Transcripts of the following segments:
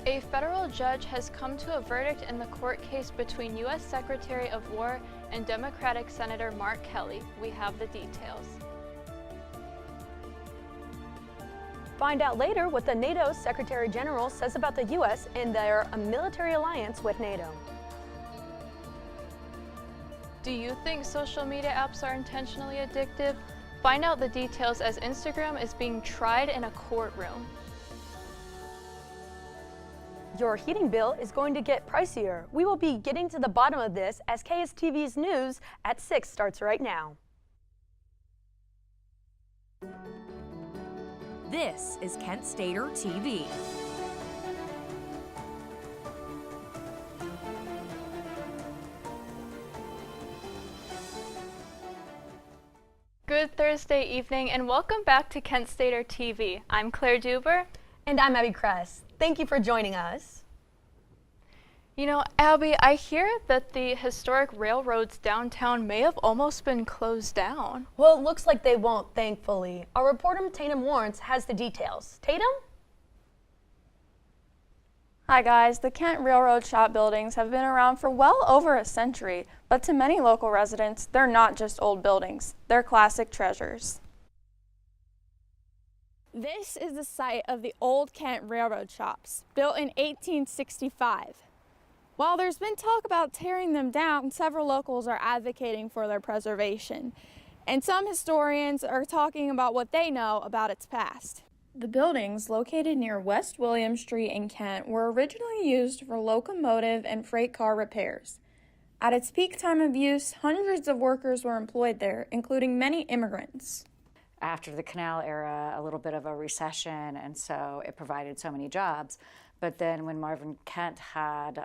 A federal judge has come to a verdict in the court case between U.S. Secretary of War and Democratic Senator Mark Kelly. We have the details. Find out later what the NATO Secretary General says about the U.S. and their military alliance with NATO. Do you think social media apps are intentionally addictive? Find out the details as Instagram is being tried in a courtroom. Your heating bill is going to get pricier. We will be getting to the bottom of this as KSTV's News at 6 starts right now. This is Kent Stater TV. Good Thursday evening and welcome back to Kent Stater TV. I'm Claire Duber. And I'm Abby Kress. Thank you for joining us. You know, Abby, I hear that the historic railroads downtown may have almost been closed down. Well, it looks like they won't, thankfully. Our reporter Tatum Lawrence has the details. Tatum? Hi guys, the Kent Railroad shop buildings have been around for well over a century, but to many local residents, they're not just old buildings, they're classic treasures. This is the site of the old Kent Railroad shops, built in 1865. While there's been talk about tearing them down, several locals are advocating for their preservation, and some historians are talking about what they know about its past. The buildings, located near West William Street in Kent, were originally used for locomotive and freight car repairs. At its peak time of use, hundreds of workers were employed there, including many immigrants. After the canal era, a little bit of a recession, and so it provided so many jobs. But then when Marvin Kent had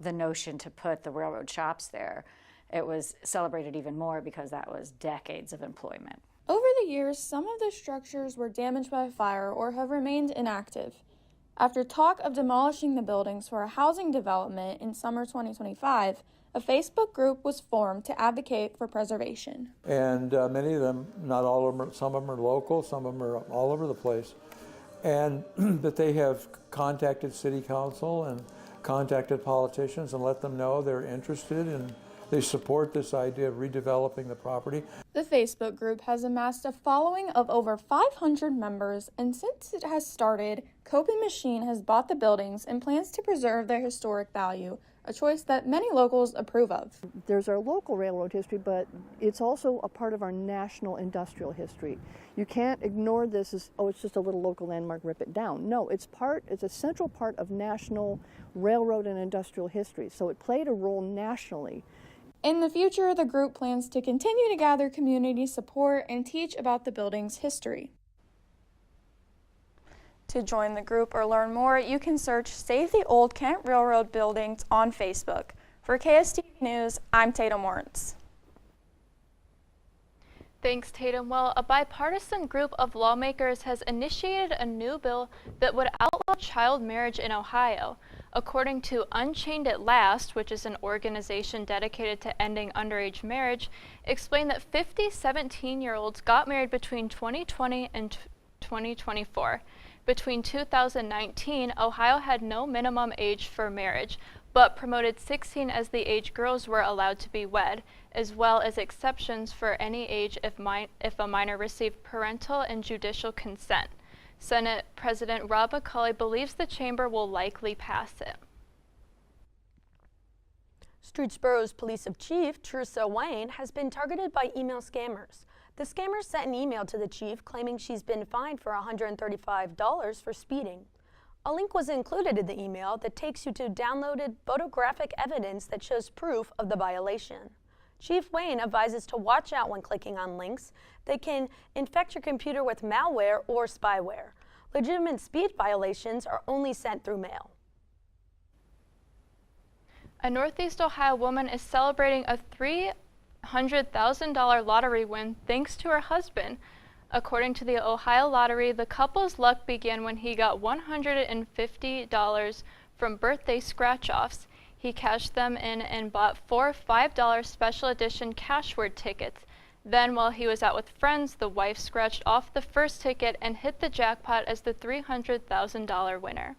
the notion to put the railroad shops there, it was celebrated even more because that was decades of employment. Over the years, some of the structures were damaged by fire or have remained inactive. After talk of demolishing the buildings for a housing development in summer 2025, a Facebook group was formed to advocate for preservation. And many of them, not all of them, some of them are local, some of them are all over the place. And that they have contacted city council and contacted politicians and let them know they're interested and they support this idea of redeveloping the property. The Facebook group has amassed a following of over 500 members, and since it has started, Coping Machine has bought the buildings and plans to preserve their historic value, a choice that many locals approve of. There's our local railroad history, but it's also a part of our national industrial history. You can't ignore this as, oh, it's just a little local landmark, rip it down. No, it's a central part of national railroad and industrial history, so it played a role nationally. In the future, the group plans to continue to gather community support and teach about the building's history. To join the group or learn more, you can search Save the Old Kent Railroad Buildings on Facebook. For KSTV News, I'm Tatum Lawrence. Thanks, Tatum. Well, a bipartisan group of lawmakers has initiated a new bill that would outlaw child marriage in Ohio. According to Unchained at Last, which is an organization dedicated to ending underage marriage, explained that 50 17-year-olds got married between 2020 and 2024. Between 2019, Ohio had no minimum age for marriage, but promoted 16 as the age girls were allowed to be wed, as well as exceptions for any age if a minor received parental and judicial consent. Senate President Rob McCauley believes the chamber will likely pass it. Streetsboro's Police Chief Teresa Wayne has been targeted by email scammers. The scammers sent an email to the chief claiming she's been fined for $135 for speeding. A link was included in the email that takes you to downloaded photographic evidence that shows proof of the violation. Chief Wayne advises to watch out when clicking on links. They can infect your computer with malware or spyware. Legitimate speed violations are only sent through mail. A Northeast Ohio woman is celebrating a $300,000 lottery win thanks to her husband. According to the Ohio Lottery, the couple's luck began when he got $150 from birthday scratch-offs. He cashed them in and bought 4 $5 special edition cash word tickets. Then, while he was out with friends, the wife scratched off the first ticket and hit the jackpot as the $300,000 winner.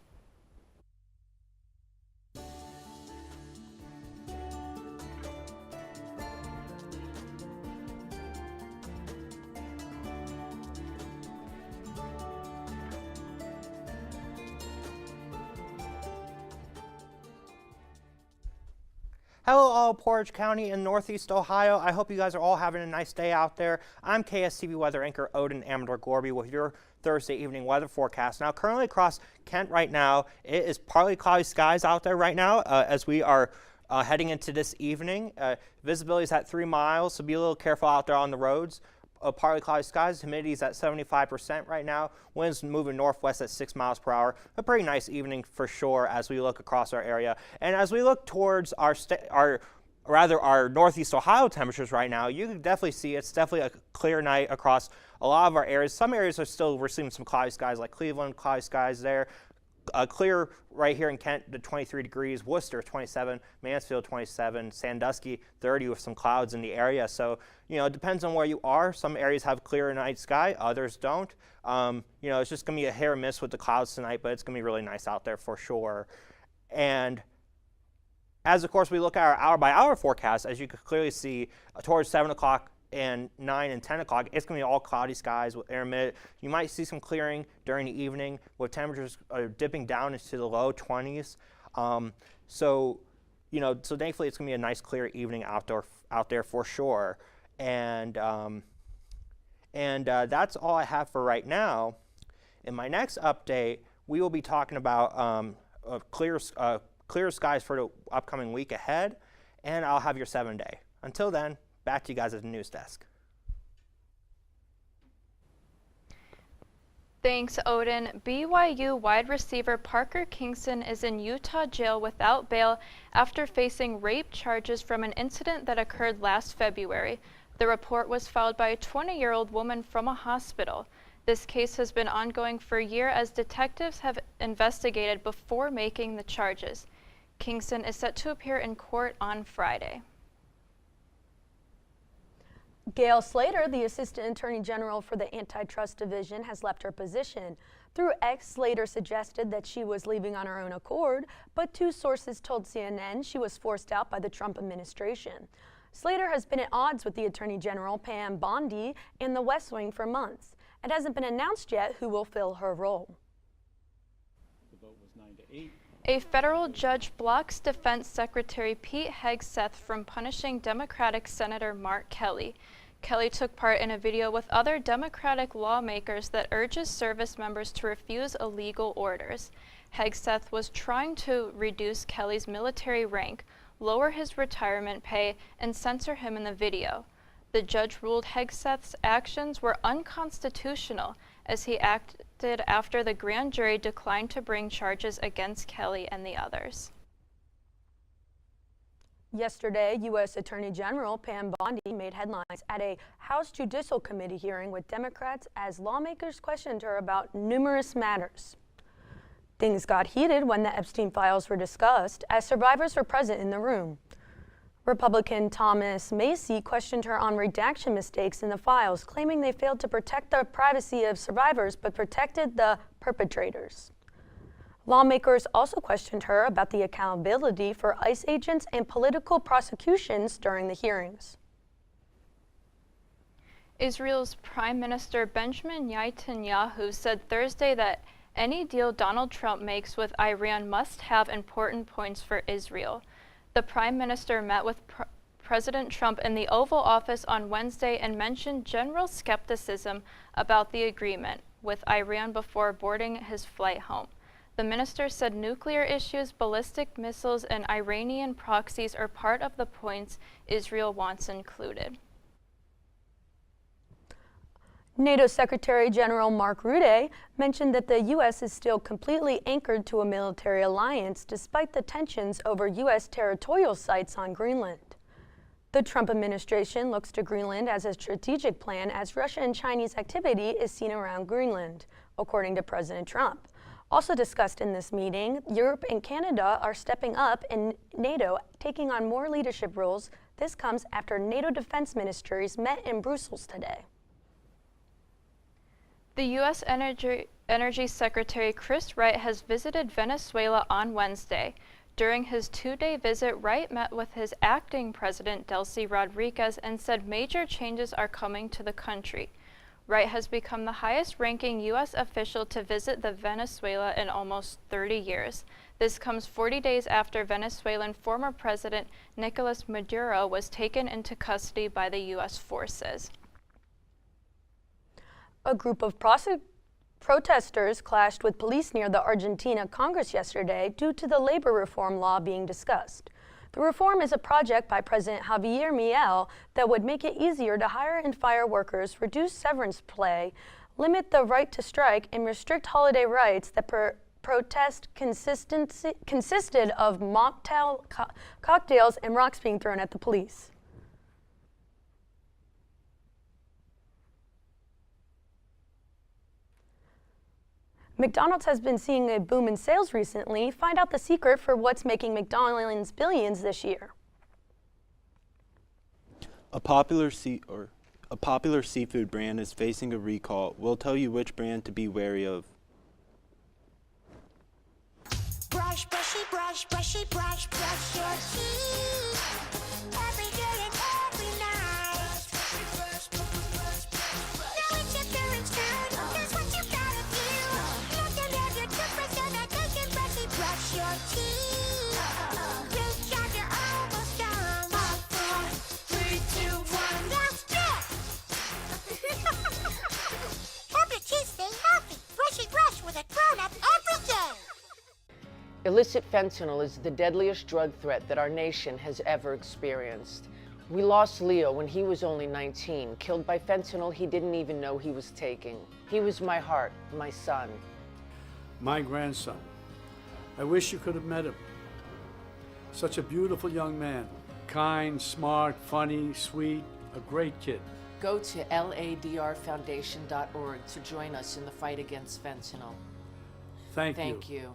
Hello all Portage County in Northeast Ohio. I hope you guys are all having a nice day out there. I'm KSTV weather anchor Odin Amador-Gorby with your Thursday evening weather forecast. Now currently across Kent right now, it is partly cloudy skies out there right now as we are heading into this evening. Visibility is at 3 miles, so be a little careful out there on the roads. Partly cloudy skies, humidity is at 75% right now. Winds moving northwest at 6 miles per hour. A pretty nice evening for sure as we look across our area. And as we look towards our Northeast Ohio temperatures right now, you can definitely see it's definitely a clear night across a lot of our areas. Some areas are still receiving some cloudy skies, like Cleveland, cloudy skies there. Clear right here in Kent to 23 degrees, Worcester 27, Mansfield 27, Sandusky 30 with some clouds in the area. So, you know, it depends on where you are. Some areas have clear night sky, others don't. You know, it's just going to be a hit or miss with the clouds tonight, but it's going to be really nice out there for sure. And as, of course, we look at our hour-by-hour forecast, as you can clearly see, towards 7 o'clock and 9 and 10 o'clock, it's going to be all cloudy skies with intermittent. You might see some clearing during the evening with temperatures dipping down into the low 20s. So, you know, so thankfully it's going to be a nice clear evening out there for sure. And that's all I have for right now. In my next update, we will be talking about clear skies for the upcoming week ahead, and I'll have your 7-day. Until then, back to you guys at the news desk. Thanks, Odin. BYU wide receiver Parker Kingston is in Utah jail without bail after facing rape charges from an incident that occurred last February. The report was filed by a 20-year-old woman from a hospital. This case has been ongoing for a year as detectives have investigated before making the charges. Kingston is set to appear in court on Friday. Gail Slater, the Assistant Attorney General for the Antitrust Division, has left her position. Through X, Slater suggested that she was leaving on her own accord, but 2 sources told CNN she was forced out by the Trump administration. Slater has been at odds with the Attorney General, Pam Bondi, and the West Wing for months. It hasn't been announced yet who will fill her role. The vote was 9-8. A federal judge blocks Defense Secretary Pete Hegseth from punishing Democratic Senator Mark Kelly. Kelly took part in a video with other Democratic lawmakers that urges service members to refuse illegal orders. Hegseth was trying to reduce Kelly's military rank, lower his retirement pay, and censor him in the video. The judge ruled Hegseth's actions were unconstitutional as he acted after the grand jury declined to bring charges against Kelly and the others. Yesterday, U.S. Attorney General Pam Bondi made headlines at a House Judicial Committee hearing with Democrats as lawmakers questioned her about numerous matters. Things got heated when the Epstein files were discussed, as survivors were present in the room. Republican Thomas Macy questioned her on redaction mistakes in the files, claiming they failed to protect the privacy of survivors but protected the perpetrators. Lawmakers also questioned her about the accountability for ICE agents and political prosecutions during the hearings. Israel's Prime Minister Benjamin Netanyahu said Thursday that any deal Donald Trump makes with Iran must have important points for Israel. The Prime Minister met with President Trump in the Oval Office on Wednesday and mentioned general skepticism about the agreement with Iran before boarding his flight home. The minister said nuclear issues, ballistic missiles, and Iranian proxies are part of the points Israel wants included. NATO Secretary General Mark Rutte mentioned that the U.S. is still completely anchored to a military alliance despite the tensions over U.S. territorial sites on Greenland. The Trump administration looks to Greenland as a strategic plan as Russia and Chinese activity is seen around Greenland, according to President Trump. Also discussed in this meeting, Europe and Canada are stepping up and NATO taking on more leadership roles. This comes after NATO defense ministers met in Brussels today. The U.S. Energy Secretary Chris Wright has visited Venezuela on Wednesday. During his 2-day visit, Wright met with his acting president, Delcy Rodriguez, and said major changes are coming to the country. Wright has become the highest-ranking U.S. official to visit Venezuela in almost 30 years. This comes 40 days after Venezuelan former President Nicolas Maduro was taken into custody by the U.S. forces. A group of protesters clashed with police near the Argentina Congress yesterday due to the labor reform law being discussed. The reform is a project by President Javier Milei that would make it easier to hire and fire workers, reduce severance pay, limit the right to strike, and restrict holiday rights. The protest consisted of mocktail cocktails and rocks being thrown at the police. McDonald's has been seeing a boom in sales recently. Find out the secret for what's making McDonald's billions this year. A popular seafood brand is facing a recall. We'll tell you which brand to be wary of. Brush, brushy, brush, brushy, brush, brush your teeth. Every day and every night. Now it's your parents' turn. Here's what you gotta do. You can have your toothbrush so that they can brushy brush your teeth. Good job, you're almost done. 5, 4, 3, 2, 1. That's it. Help your teeth stay healthy. Brushy brush with a grown-up every day. Illicit fentanyl is the deadliest drug threat that our nation has ever experienced. We lost Leo when he was only 19, killed by fentanyl he didn't even know he was taking. He was my heart, my son. My grandson. I wish you could have met him. Such a beautiful young man. Kind, smart, funny, sweet, a great kid. Go to ladrfoundation.org to join us in the fight against fentanyl. Thank you.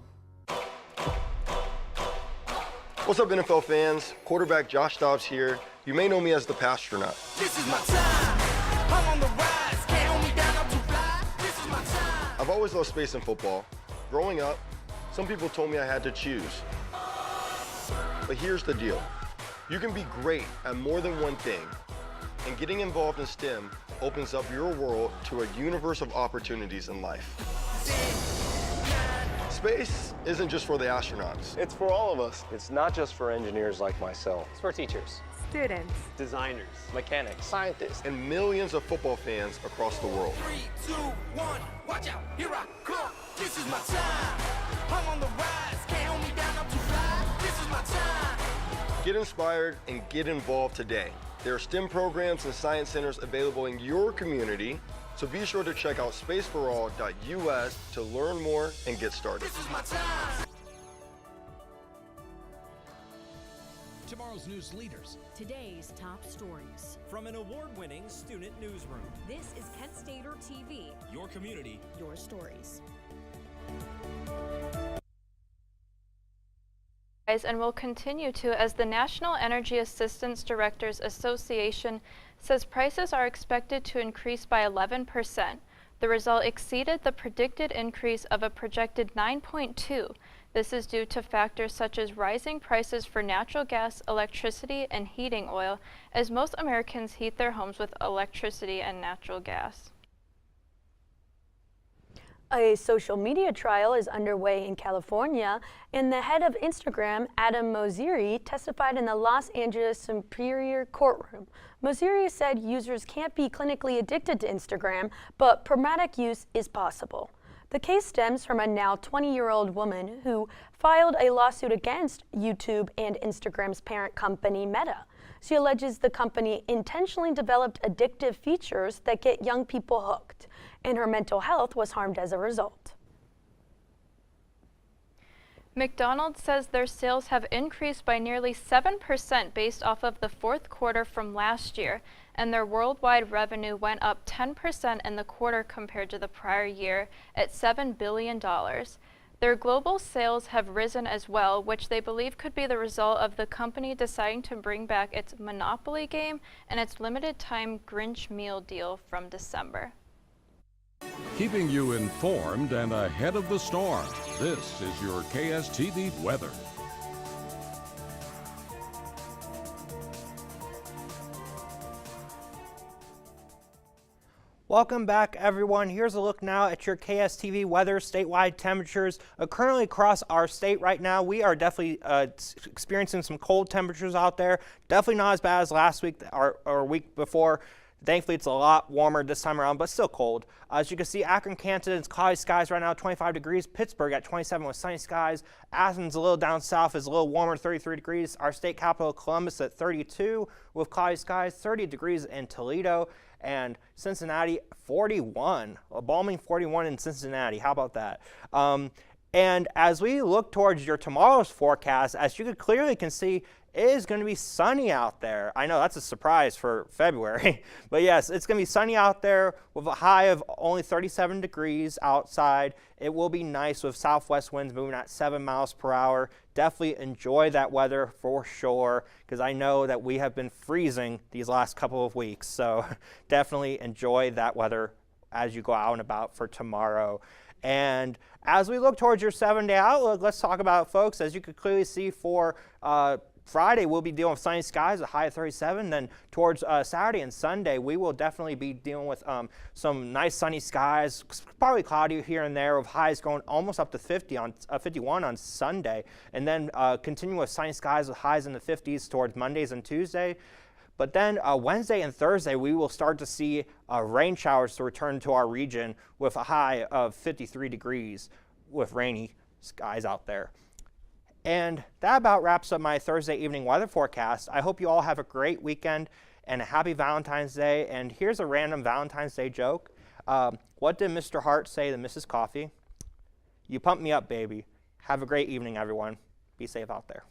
What's up, NFL fans? Quarterback Josh Dobbs here. You may know me as the Pastronaut. This is my time. I'm on the rise. Can't hold me down. I'm too fly. This is my time. I've always loved space and football. Growing up, some people told me I had to choose. But here's the deal. You can be great at more than one thing, and getting involved in STEM opens up your world to a universe of opportunities in life. Space isn't just for the astronauts. It's for all of us. It's not just for engineers like myself. It's for teachers, students, designers, mechanics, scientists, and millions of football fans across the world. 3, 2, 1, watch out, here I come. This is my time. I'm on the rise. Can't hold me down. I'm too fly. This is my time. Get inspired and get involved today. There are STEM programs and science centers available in your community. So be sure to check out spaceforall.us to learn more and get started. This is my time. Tomorrow's news leaders. Today's top stories. From an award-winning student newsroom. This is Kent Stater TV. Your community, your stories. And will continue to as the National Energy Assistance Directors Association says prices are expected to increase by 11%. The result exceeded the predicted increase of a projected 9.2%. This is due to factors such as rising prices for natural gas, electricity, and heating oil, as most Americans heat their homes with electricity and natural gas. A social media trial is underway in California, and the head of Instagram, Adam Mosseri, testified in the Los Angeles Superior Courtroom. Mosseri said users can't be clinically addicted to Instagram, but programmatic use is possible. The case stems from a now 20-year-old woman who filed a lawsuit against YouTube and Instagram's parent company, Meta. She alleges the company intentionally developed addictive features that get young people hooked, and her mental health was harmed as a result. McDonald's says their sales have increased by nearly 7% based off of the fourth quarter from last year, and their worldwide revenue went up 10% in the quarter compared to the prior year at $7 billion. Their global sales have risen as well, which they believe could be the result of the company deciding to bring back its Monopoly game and its limited-time Grinch meal deal from December. Keeping you informed and ahead of the storm, this is your KSTV weather. Welcome back, everyone. Here's a look now at your KSTV weather. Statewide temperatures currently across our state right now. We are definitely experiencing some cold temperatures out there. Definitely not as bad as last week or week before. Thankfully, it's a lot warmer this time around, but still cold. As you can see, Akron, Canton, it's cloudy skies right now, 25 degrees. Pittsburgh at 27 with sunny skies. Athens, a little down south, is a little warmer, 33 degrees. Our state capital, Columbus, at 32 with cloudy skies, 30 degrees in Toledo. And Cincinnati, 41, a balmy 41 in Cincinnati. How about that? And as we look towards your tomorrow's forecast, as you clearly can see, it is going to be sunny out there. I know that's a surprise for February, but yes, it's going to be sunny out there with a high of only 37 degrees outside. It will be nice with southwest winds moving at 7 miles per hour. Definitely enjoy that weather for sure, because I know that we have been freezing these last couple of weeks. So definitely enjoy that weather as you go out and about for tomorrow. And as we look towards your 7-day outlook, let's talk about it, folks. As you can clearly see for Friday, we'll be dealing with sunny skies, a high of 37. Then towards Saturday and Sunday, we will definitely be dealing with some nice sunny skies, probably cloudy here and there, with highs going almost up to 51 on Sunday. And then continue with sunny skies with highs in the 50s towards Mondays and Tuesday. But then Wednesday and Thursday, we will start to see rain showers to return to our region with a high of 53 degrees with rainy skies out there. And that about wraps up my Thursday evening weather forecast. I hope you all have a great weekend and a happy Valentine's Day. And here's a random Valentine's Day joke. What did Mr. Hart say to Mrs. Coffee? "You pump me up, baby." Have a great evening, everyone. Be safe out there.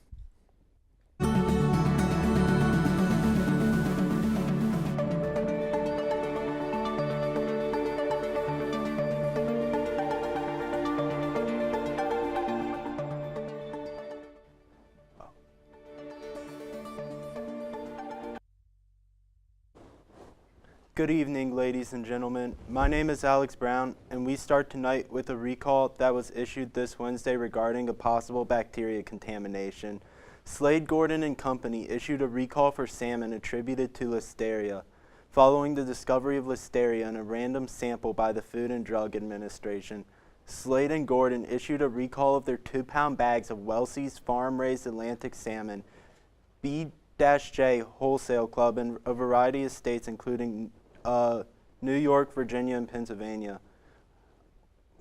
Good evening, ladies and gentlemen. My name is Alex Brown, and we start tonight with a recall that was issued this Wednesday regarding a possible bacteria contamination. Slade Gordon and Company issued a recall for salmon attributed to Listeria, following the discovery of Listeria in a random sample by the Food and Drug Administration. Slade and Gordon issued a recall of their 2-pound bags of Welsey's farm-raised Atlantic salmon, B-J Wholesale Club, in a variety of states, including New York, Virginia, and Pennsylvania.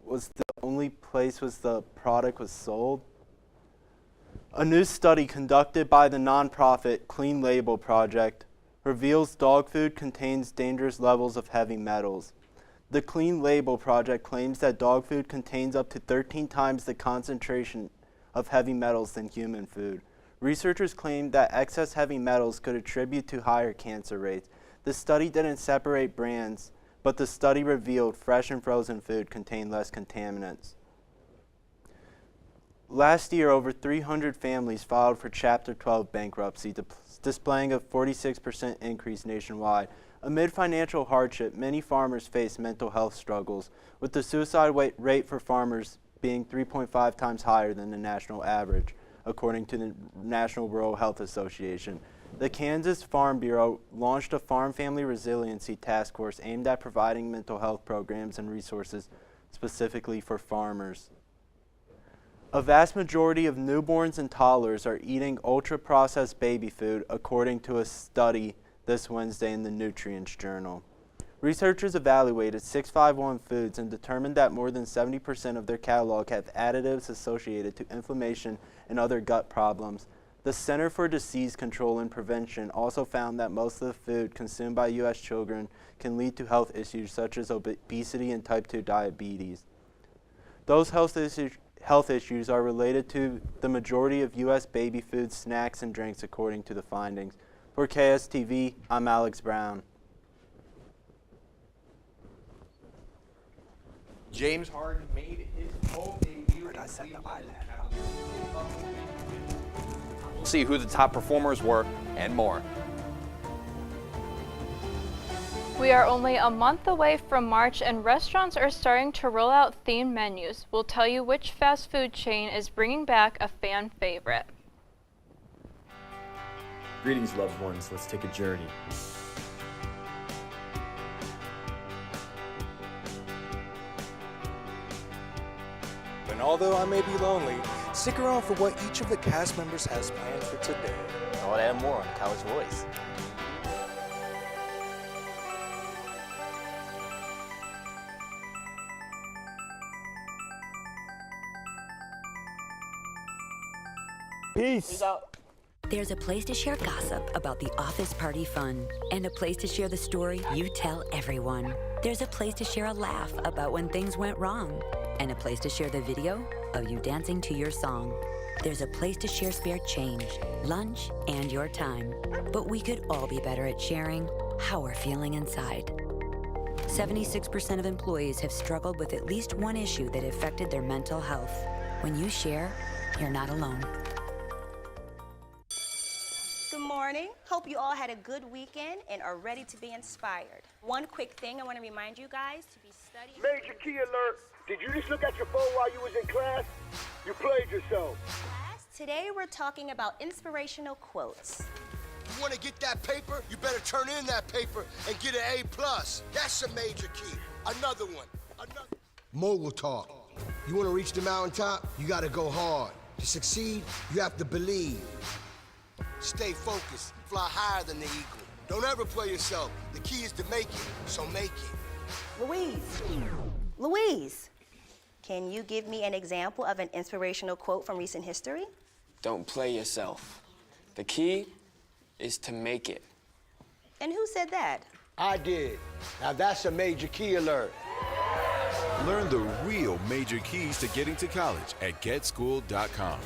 Was the only place the product was sold. A new study conducted by the nonprofit Clean Label Project reveals dog food contains dangerous levels of heavy metals. The Clean Label Project claims that dog food contains up to 13 times the concentration of heavy metals than human food. Researchers claim that excess heavy metals could attribute to higher cancer rates. The study didn't separate brands, but the study revealed fresh and frozen food contained less contaminants. Last year, over 300 families filed for Chapter 12 bankruptcy, displaying a 46% increase nationwide. Amid financial hardship, many farmers face mental health struggles, with the suicide rate for farmers being 3.5 times higher than the national average, according to the National Rural Health Association. The Kansas Farm Bureau launched a Farm Family Resiliency Task Force aimed at providing mental health programs and resources specifically for farmers. A vast majority of newborns and toddlers are eating ultra-processed baby food, according to a study this Wednesday in the Nutrients Journal. Researchers evaluated 651 foods and determined that more than 70% of their catalog have additives associated to inflammation and other gut problems. The Center for Disease Control and Prevention also found that most of the food consumed by U.S. children can lead to health issues such as obesity and type 2 diabetes. Those health issues are related to the majority of U.S. baby food, snacks, and drinks, according to the findings. For KSTV, I'm Alex Brown. James Harden made his home debut. Where'd I set the iPad? We'll see who the top performers were and more. We are only a month away from March and restaurants are starting to roll out themed menus. We'll tell you which fast food chain is bringing back a fan favorite. Greetings, loved ones. Let's take a journey. although I may be lonely, stick around for what each of the cast members has planned for today. All that and more on College Voice. Peace. Out. There's a place to share gossip about the office party fun, and a place to share the story you tell everyone. There's a place to share a laugh about when things went wrong, and a place to share the video of you dancing to your song. There's a place to share spare change, lunch, and your time. But we could all be better at sharing how we're feeling inside. 76% of employees have struggled with at least one issue that affected their mental health. When you share, you're not alone. Good morning. Hope you all had a good weekend and are ready to be inspired. One quick thing I want to remind you guys to be studying. Major key alert. Did you just look at your phone while you was in class? You played yourself. Today we're talking about inspirational quotes. You want to get that paper? You better turn in that paper and get an A+. That's a major key. Another one. Mogul talk. You want to reach the mountaintop? You got to go hard. To succeed, you have to believe. Stay focused. Fly higher than the eagle. Don't ever play yourself. The key is to make it, so make it. Louise, can you give me an example of an inspirational quote from recent history? Don't play yourself. The key is to make it. And who said that? I did. Now that's a major key alert. Learn the real major keys to getting to college at getschool.com.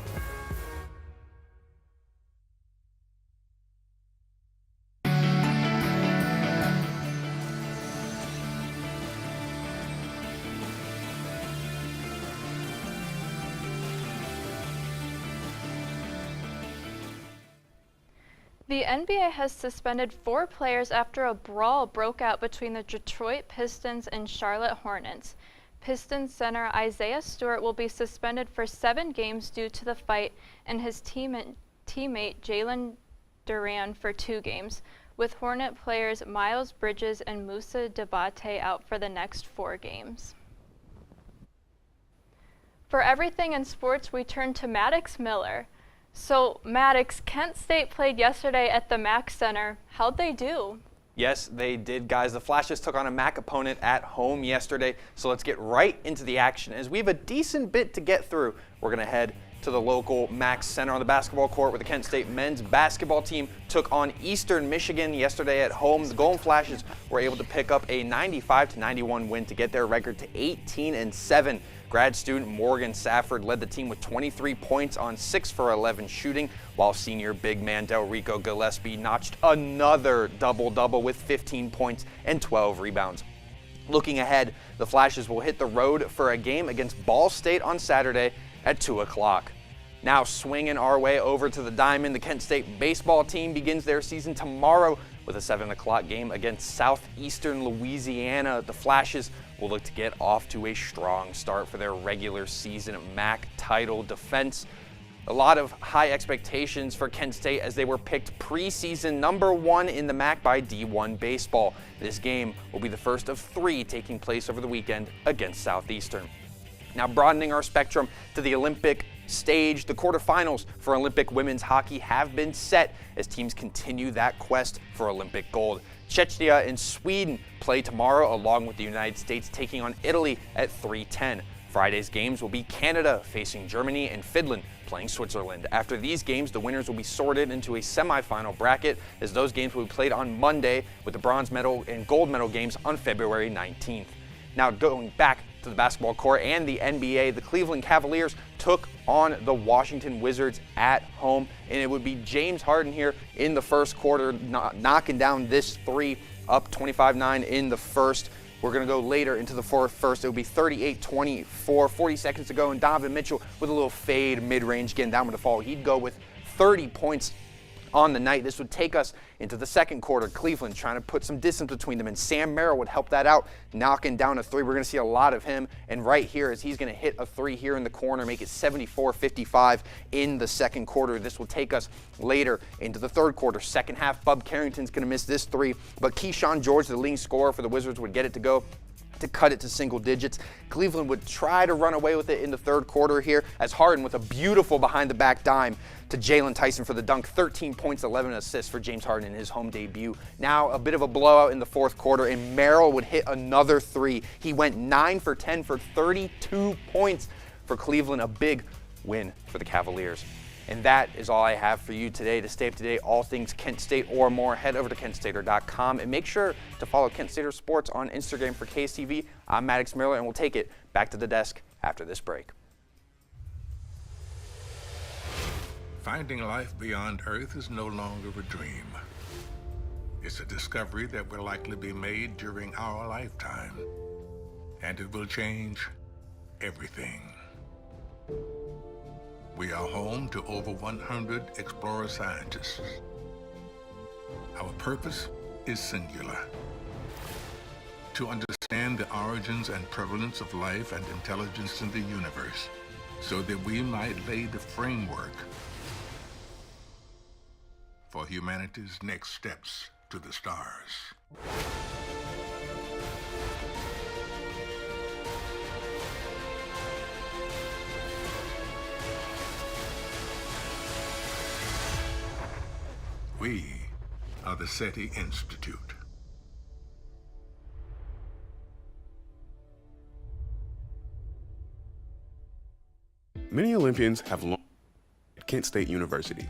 The NBA has suspended 4 players after a brawl broke out between the Detroit Pistons and Charlotte Hornets. Pistons center Isaiah Stewart will be suspended for 7 games due to the fight, and his teammate Jalen Duran for 2 games, with Hornet players Miles Bridges and Moussa Diabate out for the next 4 games. For everything in sports, we turn to Maddox Miller. So, Maddox, Kent State played yesterday at the MAC Center. How'd they do? Yes, they did, guys. The Flashes took on a MAC opponent at home yesterday, so let's get right into the action. As we have a decent bit to get through, we're going to head to the local MAC Center on the basketball court where the Kent State men's basketball team took on Eastern Michigan yesterday at home. The Golden Flashes were able to pick up a 95-91 win to get their record to 18-7. Grad student Morgan Safford led the team with 23 points on 6 for 11 shooting, while senior big man Delrico Gillespie notched another double-double with 15 points and 12 rebounds. Looking ahead, the Flashes will hit the road for a game against Ball State on Saturday at 2 o'clock. Now swinging our way over to the Diamond, the Kent State baseball team begins their season tomorrow with a 7 o'clock game against Southeastern Louisiana. The Flashes will look to get off to a strong start for their regular season MAC title defense. A lot of high expectations for Kent State as they were picked preseason #1 in the MAC by D1 Baseball. This game will be the first of 3 taking place over the weekend against Southeastern. Now broadening our spectrum to the Olympic stage, the quarterfinals for Olympic women's hockey have been set as teams continue that quest for Olympic gold. Czechia and Sweden play tomorrow, along with the United States taking on Italy at 3:10. Friday's games will be Canada facing Germany and Finland playing Switzerland. After these games, the winners will be sorted into a semifinal bracket, as those games will be played on Monday, with the bronze medal and gold medal games on February 19th. Now going back to the basketball court and the NBA, the Cleveland Cavaliers took on the Washington Wizards at home, and it would be James Harden here in the first quarter knocking down this 3, up 25-9 in the first. We're going to go later into the first. It will be 38-24, 40 seconds to go, and Donovan Mitchell with a little fade mid-range getting down with the fall. He'd go with 30 points on the night. This would take us into the second quarter. Cleveland trying to put some distance between them, and Sam Merrill would help that out, knocking down a 3. We're going to see a lot of him, and right here as he's going to hit a 3 here in the corner, make it 74-55 in the second quarter. This will take us later into the third quarter. Second half, Bub Carrington's going to miss this 3, but Keyshawn George, the leading scorer for the Wizards, would get it to go. to cut it to single digits. Cleveland would try to run away with it in the third quarter here as Harden with a beautiful behind-the-back dime to Jalen Tyson for the dunk. 13 points, 11 assists for James Harden in his home debut. Now a bit of a blowout in the fourth quarter, and Merrill would hit another three. He went 9 for 10 for 32 points for Cleveland, a big win for the Cavaliers. And that is all I have for you today. To stay up to date, all things Kent State or more, head over to KentStater.com and make sure to follow Kent Stater Sports on Instagram for KSTV. I'm Maddox Miller, and we'll take it back to the desk after this break. Finding life beyond Earth is no longer a dream. It's a discovery that will likely be made during our lifetime, and it will change everything. We are home to over 100 explorer scientists. Our purpose is singular: to understand the origins and prevalence of life and intelligence in the universe, so that we might lay the framework for humanity's next steps to the stars. We are the SETI Institute. Many Olympians have long at Kent State University.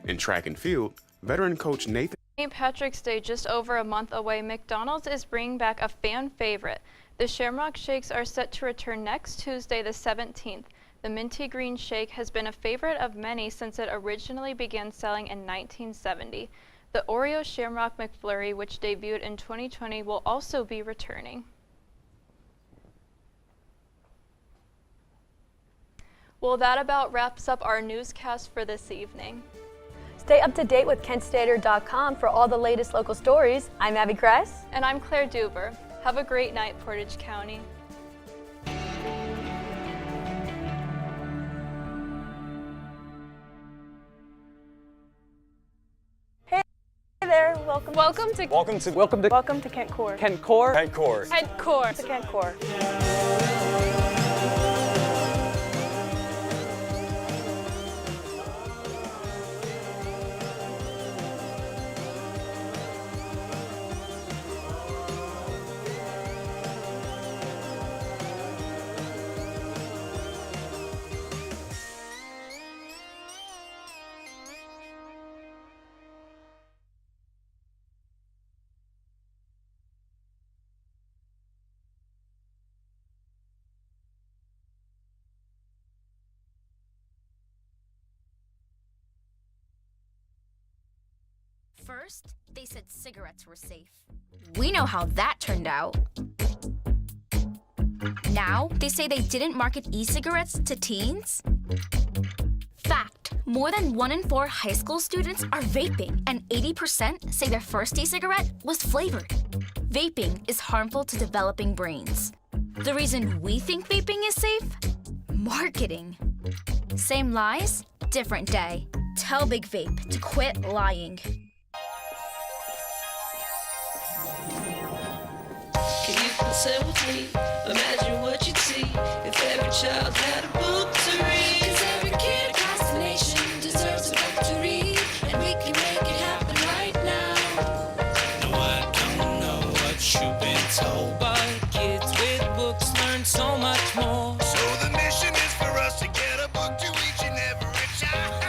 In track and field, veteran coach Nathan. St. Patrick's Day just over a month away, McDonald's is bringing back a fan favorite. The Shamrock Shakes are set to return next Tuesday, the 17th. The minty green shake has been a favorite of many since it originally began selling in 1970. The Oreo Shamrock McFlurry, which debuted in 2020, will also be returning. Well, that about wraps up our newscast for this evening. Stay up to date with KentStater.com for all the latest local stories. I'm Abby Kress. And I'm Claire Duber. Have a great night, Portage County. Hey there, welcome to Kent Core. Kent Core. Kent Core. To Kent Core. First, they said cigarettes were safe. We know how that turned out. Now, they say they didn't market e-cigarettes to teens? Fact, more than 1 in 4 high school students are vaping, and 80% say their first e-cigarette was flavored. Vaping is harmful to developing brains. The reason we think vaping is safe? Marketing. Same lies, different day. Tell Big Vape to quit lying. Can you concern with me? Imagine what you'd see if every child had a book to read. 'Cause every kid across the nation deserves a book to read, and we can make it happen right now. No, I don't know what you've been told, but kids with books learn so much more. So the mission is for us to get a book to each and every child.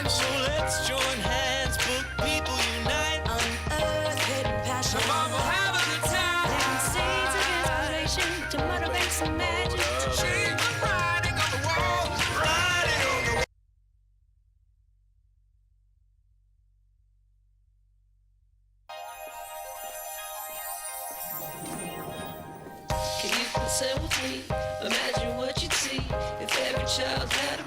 So let's join hands, book people unite, unearth hidden passion. Come on, we'll have a good time. Planting seeds of inspiration to motivate some magic. To change the writing on the wall, writing on the wall. Can you concern with me? Imagine what you'd see if every child had a